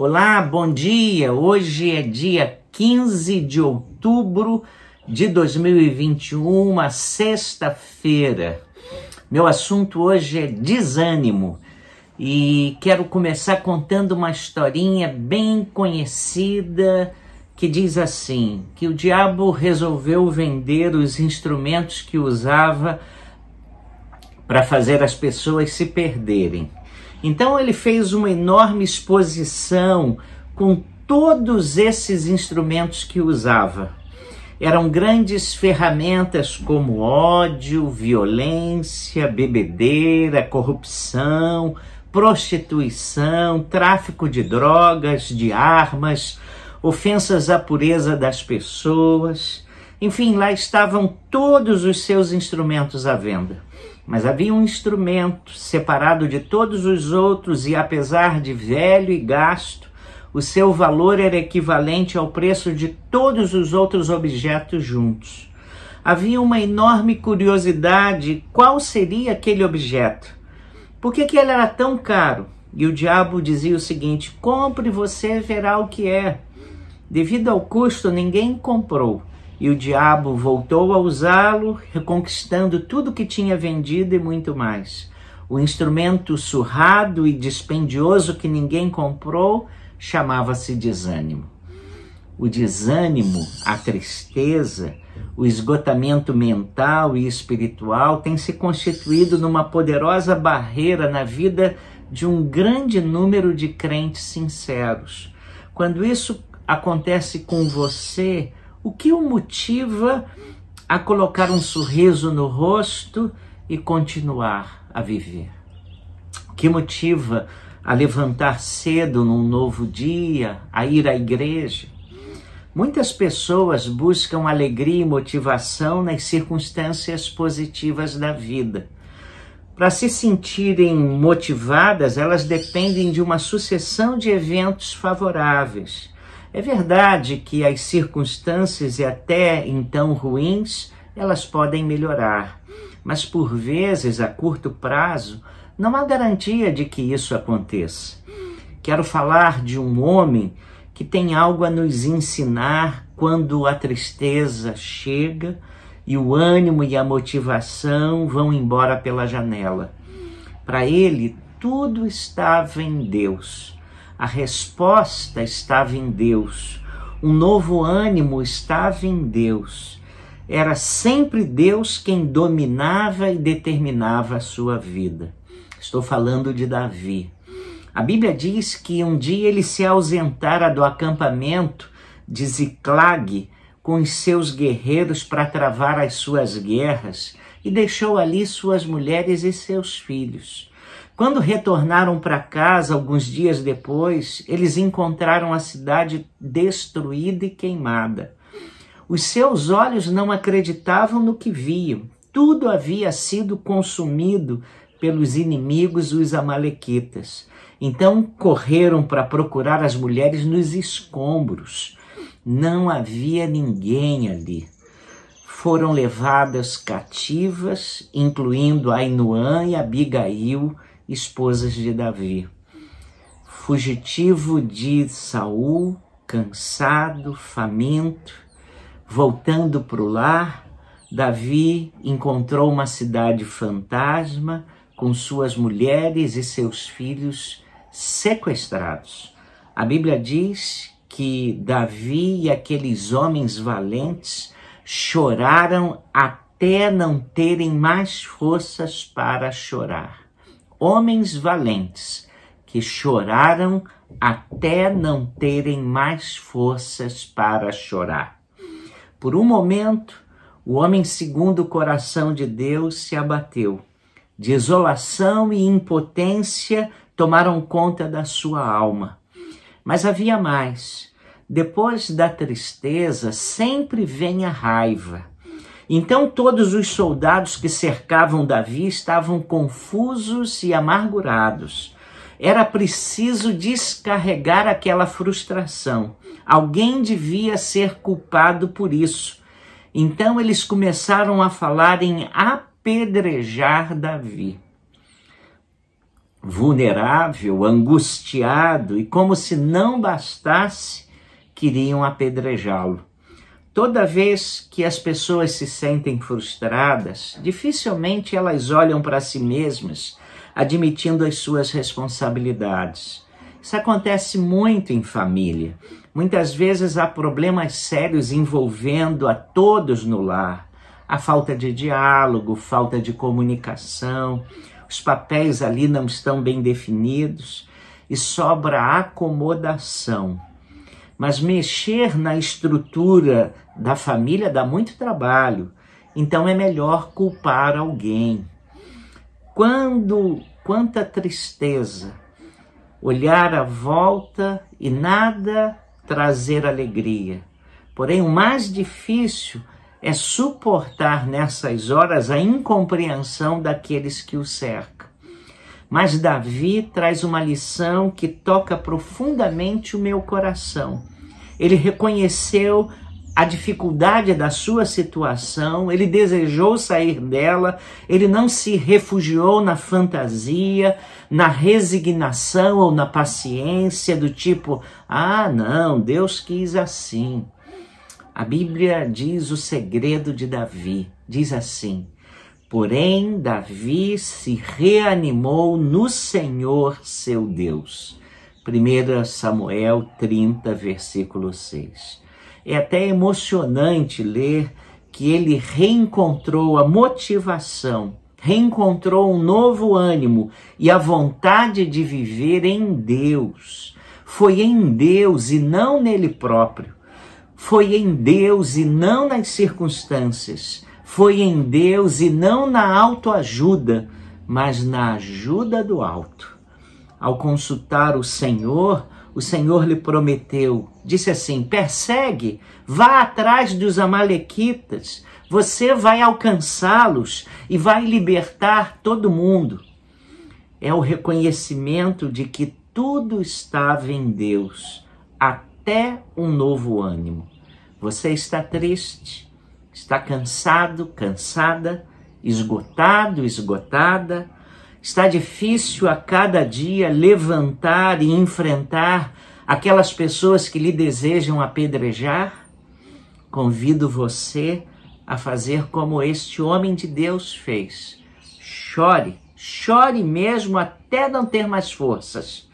Olá, bom dia! Hoje é dia 15 de outubro de 2021, uma sexta-feira. Meu assunto hoje é desânimo e quero começar contando uma historinha bem conhecida que diz assim, que o diabo resolveu vender os instrumentos que usava para fazer as pessoas se perderem. Então ele fez uma enorme exposição com todos esses instrumentos que usava. Eram grandes ferramentas como ódio, violência, bebedeira, corrupção, prostituição, tráfico de drogas, de armas, ofensas à pureza das pessoas. Enfim, lá estavam todos os seus instrumentos à venda. Mas havia um instrumento separado de todos os outros e, apesar de velho e gasto, o seu valor era equivalente ao preço de todos os outros objetos juntos. Havia uma enorme curiosidade: qual seria aquele objeto? Por que ele era tão caro? E o diabo dizia o seguinte: compre e você verá o que é. Devido ao custo, ninguém comprou. E o diabo voltou a usá-lo, reconquistando tudo que tinha vendido e muito mais. O instrumento surrado e dispendioso que ninguém comprou chamava-se desânimo. O desânimo, a tristeza, o esgotamento mental e espiritual tem se constituído numa poderosa barreira na vida de um grande número de crentes sinceros. Quando isso acontece com você, o que o motiva a colocar um sorriso no rosto e continuar a viver? O que motiva a levantar cedo num novo dia, a ir à igreja? Muitas pessoas buscam alegria e motivação nas circunstâncias positivas da vida. Para se sentirem motivadas, elas dependem de uma sucessão de eventos favoráveis. É verdade que as circunstâncias, e até então ruins, elas podem melhorar, mas por vezes, a curto prazo, não há garantia de que isso aconteça. Quero falar de um homem que tem algo a nos ensinar quando a tristeza chega e o ânimo e a motivação vão embora pela janela. Para ele, tudo estava em Deus. A resposta estava em Deus. Um novo ânimo estava em Deus. Era sempre Deus quem dominava e determinava a sua vida. Estou falando de Davi. A Bíblia diz que um dia ele se ausentara do acampamento de Ziclag com os seus guerreiros para travar as suas guerras e deixou ali suas mulheres e seus filhos. Quando retornaram para casa, alguns dias depois, eles encontraram a cidade destruída e queimada. Os seus olhos não acreditavam no que viam. Tudo havia sido consumido pelos inimigos, os amalequitas. Então correram para procurar as mulheres nos escombros. Não havia ninguém ali. Foram levadas cativas, incluindo Ainoã e Abigail, esposas de Davi. Fugitivo de Saul, cansado, faminto, voltando para o lar, Davi encontrou uma cidade fantasma com suas mulheres e seus filhos sequestrados. A Bíblia diz que Davi e aqueles homens valentes choraram até não terem mais forças para chorar. Homens valentes que choraram até não terem mais forças para chorar. Por um momento, o homem segundo o coração de Deus se abateu. Desolação e impotência tomaram conta da sua alma. Mas havia mais. Depois da tristeza, sempre vem a raiva. Então todos os soldados que cercavam Davi estavam confusos e amargurados. Era preciso descarregar aquela frustração. Alguém devia ser culpado por isso. Então eles começaram a falar em apedrejar Davi. vulnerável, angustiado, e como se não bastasse, queriam apedrejá-lo. Toda vez que as pessoas se sentem frustradas, dificilmente elas olham para si mesmas, admitindo as suas responsabilidades. Isso acontece muito em família. Muitas vezes há problemas sérios envolvendo a todos no lar. A falta de diálogo, falta de comunicação, os papéis ali não estão bem definidos e sobra acomodação. Mas mexer na estrutura da família dá muito trabalho, então é melhor culpar alguém. Quanta tristeza olhar à volta e nada trazer alegria. Porém, o mais difícil é suportar nessas horas a incompreensão daqueles que o cercam. Mas Davi traz uma lição que toca profundamente o meu coração. Ele reconheceu a dificuldade da sua situação, ele desejou sair dela, ele não se refugiou na fantasia, na resignação ou na paciência do tipo, não, Deus quis assim. A Bíblia diz o segredo de Davi, diz assim: porém, Davi se reanimou no Senhor seu Deus. 1 Samuel 30, versículo 6. É até emocionante ler que ele reencontrou a motivação, reencontrou um novo ânimo e a vontade de viver em Deus. Foi em Deus e não nele próprio. Foi em Deus e não nas circunstâncias. Foi em Deus e não na autoajuda, mas na ajuda do alto. Ao consultar o Senhor lhe prometeu, disse assim: persegue, vá atrás dos amalequitas, você vai alcançá-los e vai libertar todo mundo. É o reconhecimento de que tudo estava em Deus, até um novo ânimo. Você está triste, está cansado, cansada, esgotado, esgotada. Está difícil a cada dia levantar e enfrentar aquelas pessoas que lhe desejam apedrejar? Convido você a fazer como este homem de Deus fez. Chore, chore mesmo até não ter mais forças,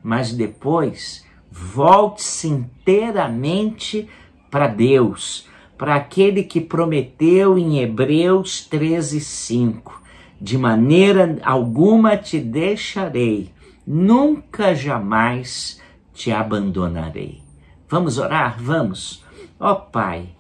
mas depois volte-se inteiramente para Deus, para aquele que prometeu em Hebreus 13:5. De maneira alguma te deixarei, nunca jamais te abandonarei. Vamos orar? Vamos. Ó Pai,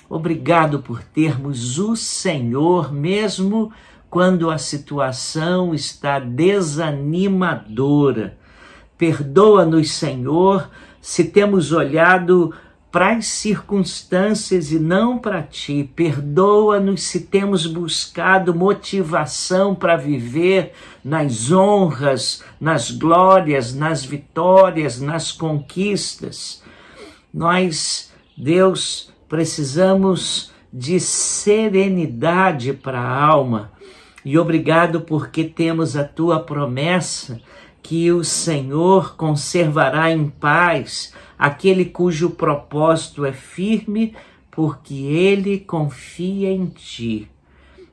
obrigado por termos o Senhor, mesmo quando a situação está desanimadora. Perdoa-nos, Senhor, se temos olhado para as circunstâncias e não para Ti. Perdoa-nos se temos buscado motivação para viver nas honras, nas glórias, nas vitórias, nas conquistas. Nós, Deus, precisamos de serenidade para a alma. E obrigado porque temos a Tua promessa que o Senhor conservará em paz aquele cujo propósito é firme, porque ele confia em Ti.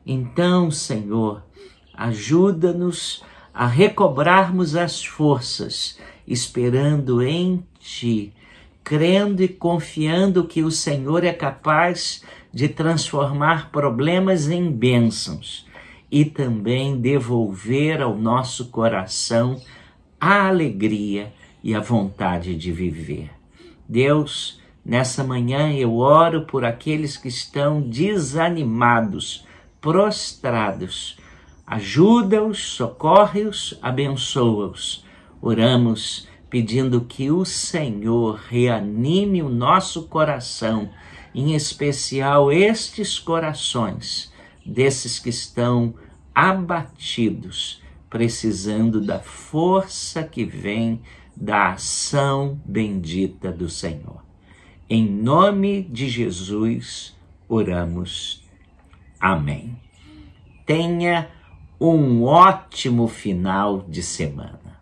Então, Senhor, ajuda-nos a recobrarmos as forças, esperando em Ti, crendo e confiando que o Senhor é capaz de transformar problemas em bênçãos e também devolver ao nosso coração a alegria e a vontade de viver. Deus, nessa manhã eu oro por aqueles que estão desanimados, prostrados. Ajuda-os, socorre-os, abençoa-os. Oramos pedindo que o Senhor reanime o nosso coração, em especial estes corações desses que estão abatidos, precisando da força que vem da ação bendita do Senhor. Em nome de Jesus, oramos. Amém. Tenha um ótimo final de semana.